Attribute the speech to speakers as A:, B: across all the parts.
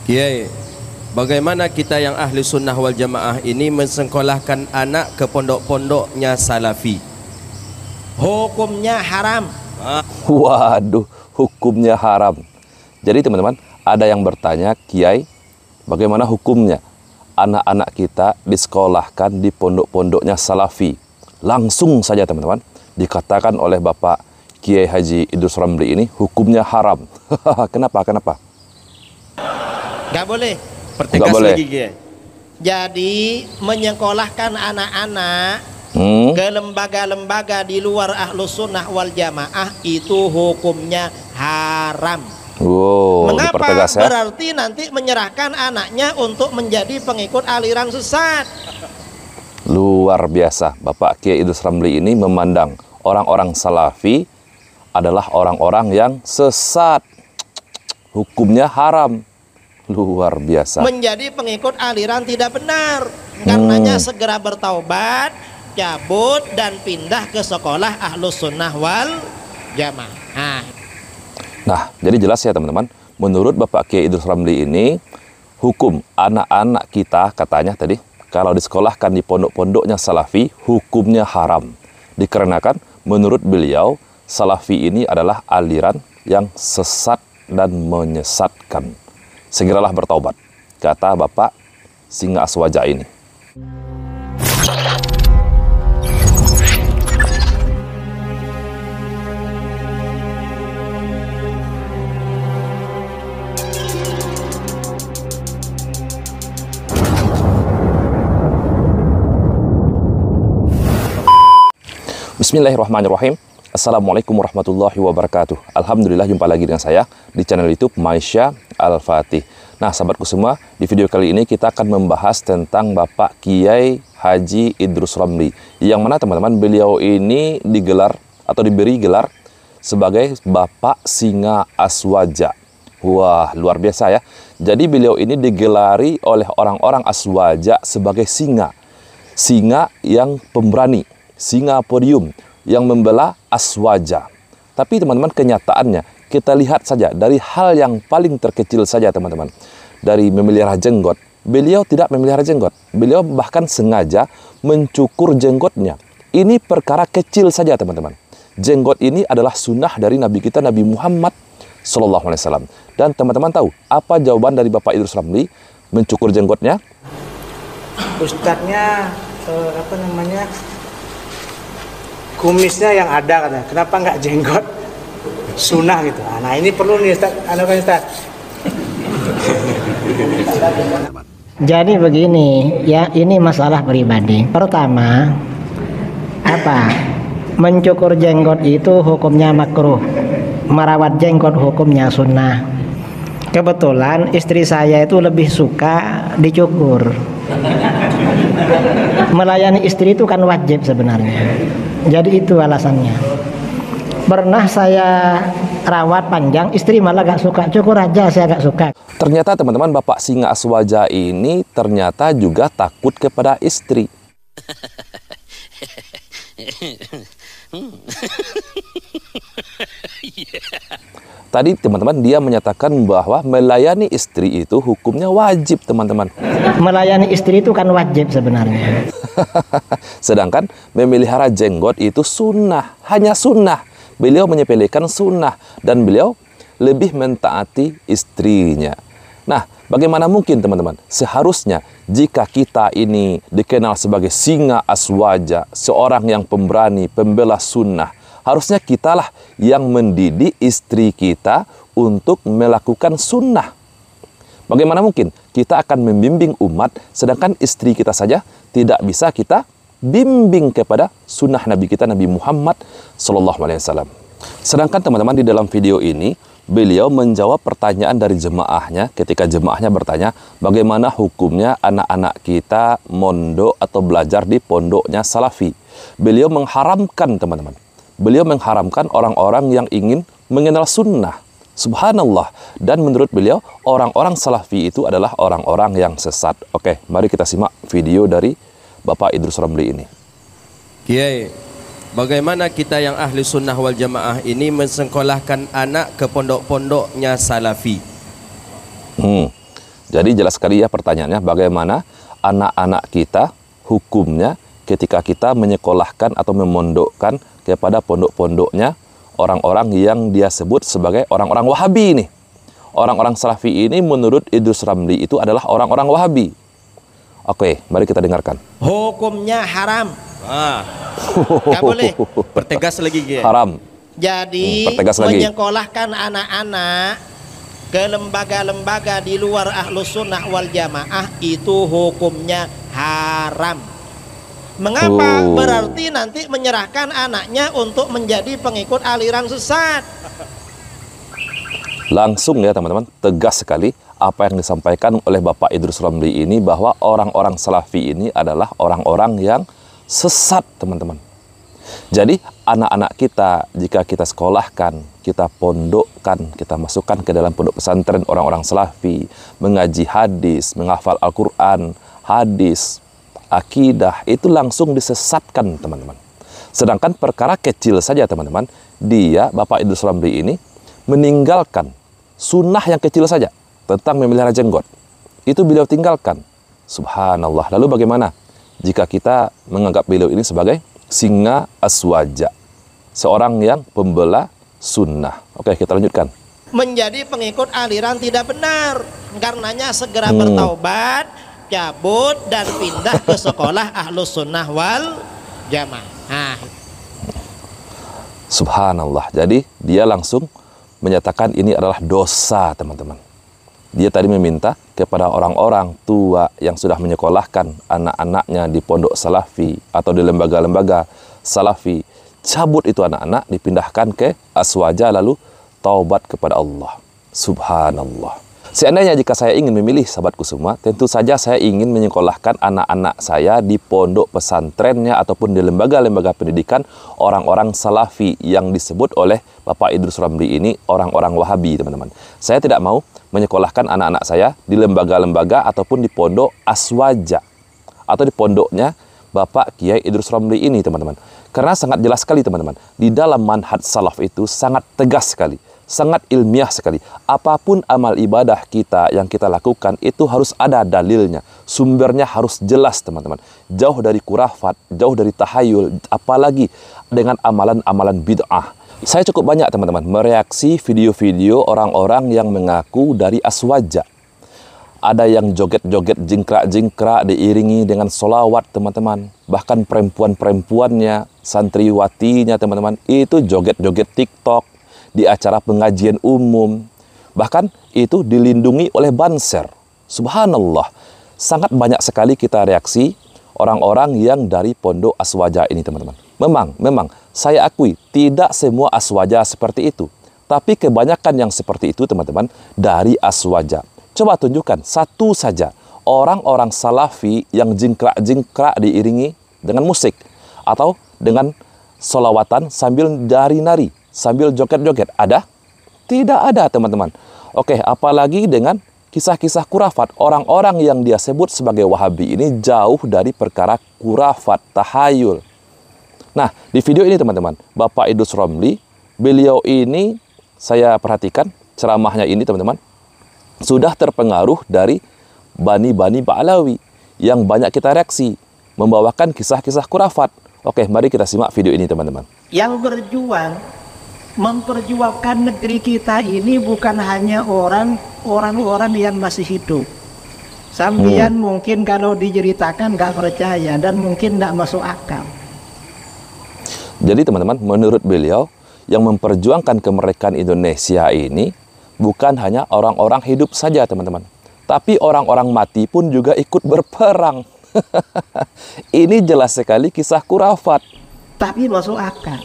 A: Kiai, bagaimana kita yang ahli sunnah wal jamaah ini mensekolahkan anak ke pondok-pondoknya salafi?
B: Hukumnya haram.
C: Waduh, hukumnya haram. Jadi teman-teman, ada yang bertanya, Kiai, bagaimana hukumnya anak-anak kita disekolahkan di pondok-pondoknya salafi? Langsung saja teman-teman, dikatakan oleh Bapak Kiai Haji Idrus Ramli ini hukumnya haram. Kenapa?
B: Gak boleh.
A: Pertegas
C: boleh.
A: lagi, Kiai.
B: Jadi menyekolahkan anak-anak ke lembaga-lembaga di luar Ahlus Sunnah wal Jamaah itu hukumnya haram.
C: Wow,
B: Mengapa?
C: dipertegas ya.
B: Berarti nanti menyerahkan anaknya untuk menjadi pengikut aliran sesat.
C: Luar biasa, Bapak Kiai Idrus Ramli ini memandang orang-orang salafi adalah orang-orang yang sesat. Hukumnya haram. Luar biasa.
B: Menjadi pengikut aliran tidak benar. Karenanya segera bertaubat, cabut dan pindah ke sekolah Ahlus Sunnah wal Jamaah.
C: Nah, jadi jelas ya teman-teman. Menurut Bapak Kiai Idrus Ramli ini, hukum anak-anak kita katanya tadi, kalau disekolahkan di pondok-pondoknya salafi, hukumnya haram. Dikarenakan menurut beliau, salafi ini adalah aliran yang sesat dan menyesatkan. Segeralah bertaubat, kata Bapak Singa Aswaja ini. Bismillahirrahmanirrahim. Assalamualaikum warahmatullahi wabarakatuh. Alhamdulillah, jumpa lagi dengan saya di channel YouTube Maisha Al-Fatih. Nah, sahabatku semua, di video kali ini kita akan membahas tentang Bapak Kiai Haji Idrus Ramli, yang mana teman-teman, beliau ini digelar atau diberi gelar sebagai Bapak Singa Aswaja. Wah, luar biasa ya. Jadi beliau ini digelari oleh orang-orang Aswaja sebagai singa. Singa yang pemberani, singa podium yang membela Aswaja. Tapi teman-teman, kenyataannya kita lihat saja dari hal yang paling terkecil saja teman-teman. Dari memelihara jenggot, beliau tidak memelihara jenggot. Beliau bahkan sengaja mencukur jenggotnya. Ini perkara kecil saja teman-teman. Jenggot ini adalah sunnah dari Nabi kita, Nabi Muhammad SAW. Dan teman-teman tahu apa jawaban dari Bapak Idrus Ramli mencukur jenggotnya?
D: Ustadznya kumisnya yang ada katanya, kenapa nggak jenggot sunnah gitu. Nah ini perlu nih Ustaz, Ustaz.
E: Jadi begini ya, ini masalah pribadi. Pertama, mencukur jenggot itu hukumnya makruh, merawat jenggot hukumnya sunnah. Kebetulan istri saya itu lebih suka dicukur. Melayani istri itu kan wajib sebenarnya. Jadi itu alasannya. Pernah saya rawat panjang, istri malah gak suka. Cukur aja, saya gak suka.
C: Ternyata teman-teman, Bapak Singa Aswaja ini ternyata juga takut kepada istri. Tadi teman-teman, dia menyatakan bahwa melayani istri itu hukumnya wajib teman-teman.
E: Melayani istri itu kan wajib sebenarnya.
C: Sedangkan memelihara jenggot itu sunnah, hanya sunnah. Beliau menyepelekan sunnah dan beliau lebih mentaati istrinya. Nah, bagaimana mungkin teman-teman? Seharusnya jika kita ini dikenal sebagai singa aswaja, seorang yang pemberani, pembela sunnah, harusnya kitalah yang mendidik istri kita untuk melakukan sunnah. Bagaimana mungkin kita akan membimbing umat, sedangkan istri kita saja tidak bisa kita bimbing kepada sunnah Nabi kita, Nabi Muhammad SAW. Sedangkan teman-teman, di dalam video ini, beliau menjawab pertanyaan dari jemaahnya ketika jemaahnya bertanya, bagaimana hukumnya anak-anak kita mondok atau belajar di pondoknya salafi. Beliau mengharamkan teman-teman. Beliau mengharamkan orang-orang yang ingin mengenal sunnah. Subhanallah. Dan menurut beliau, orang-orang salafi itu adalah orang-orang yang sesat. Oke, mari kita simak video dari Bapak Idrus Ramli ini.
A: Kiai, bagaimana kita yang ahli sunnah wal jamaah ini mensekolahkan anak ke pondok-pondoknya salafi?
C: Jadi jelas sekali ya pertanyaannya, bagaimana anak-anak kita hukumnya ketika kita menyekolahkan atau memondokkan kepada pondok-pondoknya orang-orang yang dia sebut sebagai orang-orang Wahabi nih. Orang-orang Salafi ini menurut Idrus Ramli itu adalah orang-orang Wahabi. Oke, mari kita dengarkan.
B: Hukumnya haram. Nggak boleh.
A: Pertegas lagi Kiai.
C: Haram.
B: Jadi
C: Pertegas lagi.
B: menyekolahkan anak-anak ke lembaga-lembaga di luar Ahlus Sunnah wal Jamaah itu hukumnya haram. Mengapa? Berarti nanti menyerahkan anaknya untuk menjadi pengikut aliran sesat.
C: Langsung ya teman-teman, tegas sekali apa yang disampaikan oleh Bapak Idrus Ramli ini, bahwa orang-orang Salafi ini adalah orang-orang yang sesat teman-teman. Jadi anak-anak kita jika kita sekolahkan, kita pondokkan, kita masukkan ke dalam pondok pesantren orang-orang Salafi, mengaji hadis, menghafal Al-Quran, hadis, akidah, itu langsung disesatkan teman-teman. Sedangkan perkara kecil saja teman-teman, dia Bapak Idrus Ramli ini meninggalkan sunnah yang kecil saja tentang memelihara jenggot. Itu beliau tinggalkan. Subhanallah. Lalu bagaimana jika kita menganggap beliau ini sebagai singa aswaja, seorang yang pembela sunnah? Oke, kita lanjutkan.
B: Menjadi pengikut aliran tidak benar. Karenanya segera bertaubat, cabut dan pindah ke sekolah Ahlus Sunnah wal Jamaah.
C: Subhanallah. Jadi dia langsung menyatakan ini adalah dosa teman-teman. Dia tadi meminta kepada orang-orang tua yang sudah menyekolahkan anak-anaknya di pondok Salafi atau di lembaga-lembaga Salafi, cabut itu anak-anak, dipindahkan ke aswaja, lalu taubat kepada Allah. Subhanallah. Seandainya jika saya ingin memilih sahabatku semua, tentu saja saya ingin menyekolahkan anak-anak saya di pondok pesantrennya ataupun di lembaga-lembaga pendidikan orang-orang Salafi yang disebut oleh Bapak Idrus Ramli ini orang-orang Wahabi teman-teman. Saya tidak mau menyekolahkan anak-anak saya di lembaga-lembaga ataupun di pondok aswaja atau di pondoknya Bapak Kiai Idrus Ramli ini teman-teman. Karena sangat jelas sekali teman-teman, di dalam manhaj salaf itu sangat tegas sekali, sangat ilmiah sekali. Apapun amal ibadah kita yang kita lakukan itu harus ada dalilnya, sumbernya harus jelas teman-teman. Jauh dari kurafat, jauh dari tahayul, apalagi dengan amalan-amalan bid'ah. Saya cukup banyak teman-teman mereaksi video-video orang-orang yang mengaku dari aswaja. Ada yang joget-joget jingkrak-jingkrak diiringi dengan solawat teman-teman. Bahkan perempuan-perempuannya, santriwatinya teman-teman, itu joget-joget TikTok di acara pengajian umum. Bahkan itu dilindungi oleh banser. Subhanallah. Sangat banyak sekali kita reaksi orang-orang yang dari pondok aswaja ini teman-teman. Memang saya akui tidak semua aswaja seperti itu. Tapi kebanyakan yang seperti itu teman-teman dari aswaja. Coba tunjukkan satu saja orang-orang Salafi yang jingkrak-jingkrak diiringi dengan musik atau dengan solawatan sambil nari-nari, sambil joget-joget. Ada? Tidak ada teman-teman. Oke, apalagi dengan kisah-kisah kurafat. Orang-orang yang dia sebut sebagai Wahabi ini jauh dari perkara kurafat, tahayul. Nah, di video ini teman-teman, Bapak Idrus Ramli, beliau ini saya perhatikan ceramahnya ini teman-teman, sudah terpengaruh dari Bani-Bani Ba'alawi yang banyak kita reaksi, membawakan kisah-kisah kurafat. Oke, mari kita simak video ini teman-teman.
E: Yang berjuang memperjuangkan negeri kita ini bukan hanya orang-orang yang masih hidup. Sambian mungkin kalau diceritakan nggak percaya dan mungkin nggak masuk akal.
C: Jadi teman-teman, menurut beliau yang memperjuangkan kemerdekaan Indonesia ini bukan hanya orang-orang hidup saja teman-teman, tapi orang-orang mati pun juga ikut berperang. Ini jelas sekali kisah kurafat.
E: Tapi masuk akal.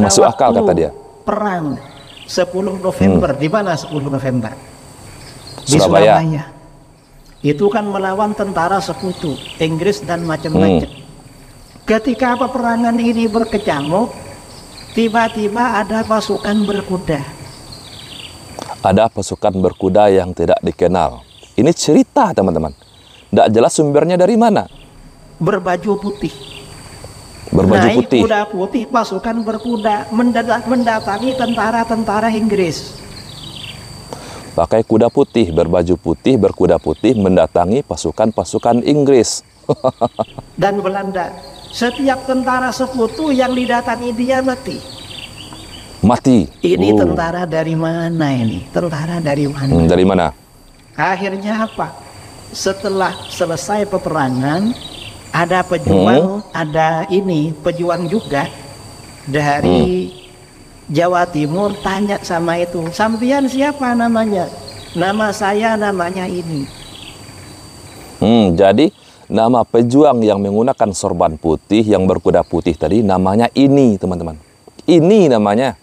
C: Masuk akal kata dia.
E: Perang 10 November, di mana 10 November? Di
C: Surabaya.
E: Itu kan melawan tentara sekutu, Inggris dan macam-macam. Ketika peperangan ini berkecamuk, tiba-tiba ada pasukan berkuda.
C: Ada pasukan berkuda yang tidak dikenal. Ini cerita teman-teman. Tidak jelas sumbernya dari mana.
E: Berbaju putih.
C: Berbaju
E: naik
C: putih.
E: Kuda putih, pasukan berkuda mendatangi tentara-tentara Inggris.
C: pakai kuda putih, berbaju putih, berkuda putih, mendatangi pasukan-pasukan Inggris.
E: dan Belanda. Setiap tentara sekutu yang didatangi dia mati.
C: Mati.
E: Ini tentara dari mana ini? Tentara dari mana?
C: Dari mana?
E: Akhirnya apa? Setelah selesai peperangan, ada pejuang, ada ini pejuang juga dari Jawa Timur tanya sama itu, sampian siapa namanya? Nama saya namanya ini.
C: Jadi nama pejuang yang menggunakan sorban putih, yang berkuda putih tadi, namanya ini, teman-teman. Ini namanya.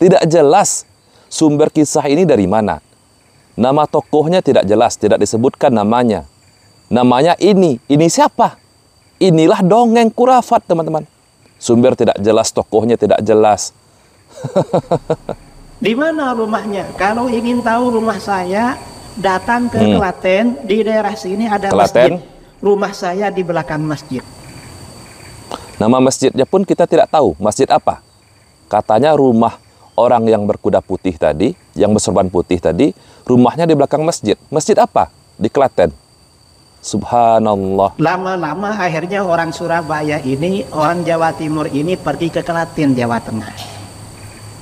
C: Tidak jelas sumber kisah ini dari mana. Nama tokohnya tidak jelas, tidak disebutkan namanya. Namanya ini. Ini siapa? Inilah dongeng kurafat, teman-teman. Sumber tidak jelas, tokohnya tidak jelas.
E: Di mana rumahnya? Kalau ingin tahu rumah saya, datang ke Klaten. Di daerah sini ada
C: Klaten.
E: masjid. Rumah saya di belakang masjid.
C: Nama masjidnya pun kita tidak tahu. Masjid apa? Katanya rumah orang yang berkuda putih tadi, yang bersorban putih tadi, rumahnya di belakang masjid. Masjid apa? Di Klaten. Subhanallah.
E: Lama-lama akhirnya orang Surabaya ini, orang Jawa Timur ini pergi ke Klaten, Jawa Tengah.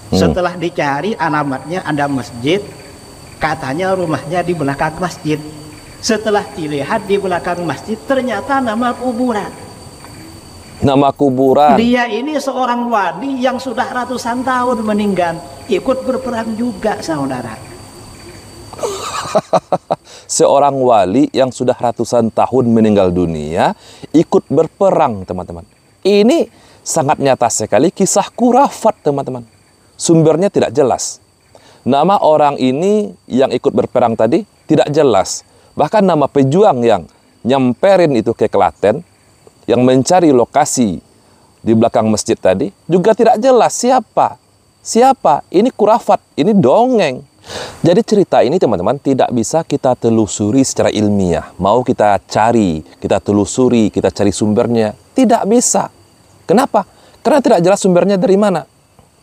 E: Setelah dicari alamatnya ada masjid, katanya rumahnya di belakang masjid. Setelah dilihat di belakang masjid, ternyata nama kuburan.
C: Nama kuburan.
E: Dia ini seorang wali yang sudah ratusan tahun meninggal, ikut berperang juga, saudara.
C: Seorang wali yang sudah ratusan tahun meninggal dunia, ikut berperang, teman-teman. Ini sangat nyata sekali kisah kurafat, teman-teman. Sumbernya tidak jelas. Nama orang ini yang ikut berperang tadi tidak jelas. Bahkan nama pejuang yang nyamperin itu ke Klaten, yang mencari lokasi di belakang masjid tadi, juga tidak jelas siapa. Siapa? Ini kurafat, ini dongeng. Jadi cerita ini, teman-teman, tidak bisa kita telusuri secara ilmiah. Mau kita cari, kita telusuri, kita cari sumbernya, tidak bisa. Kenapa? Karena tidak jelas sumbernya dari mana.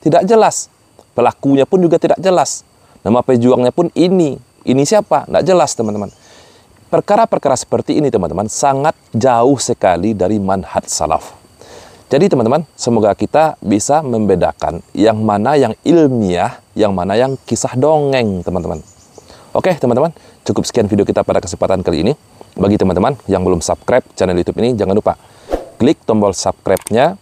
C: Tidak jelas. Pelakunya pun juga tidak jelas. Nama pejuangnya pun ini. Ini siapa? Tidak jelas, teman-teman. Perkara-perkara seperti ini, teman-teman, sangat jauh sekali dari manhaj salaf. Jadi, teman-teman, semoga kita bisa membedakan yang mana yang ilmiah, yang mana yang kisah dongeng, teman-teman. Oke, teman-teman, cukup sekian video kita pada kesempatan kali ini. Bagi teman-teman yang belum subscribe channel YouTube ini, jangan lupa klik tombol subscribe-nya,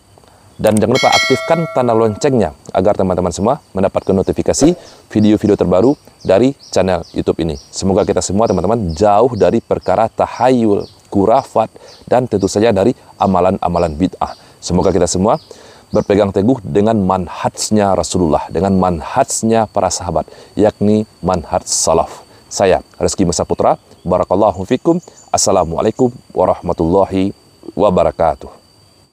C: dan jangan lupa aktifkan tanda loncengnya agar teman-teman semua mendapatkan notifikasi video-video terbaru dari channel YouTube ini. Semoga kita semua, teman-teman, jauh dari perkara tahayul, kurafat, dan tentu saja dari amalan-amalan bid'ah. Semoga kita semua berpegang teguh dengan manhajnya Rasulullah, dengan manhajnya para sahabat, yakni manhaj salaf. Saya Rizky Musa Putra, barakallahu fikum. Assalamualaikum warahmatullahi wabarakatuh.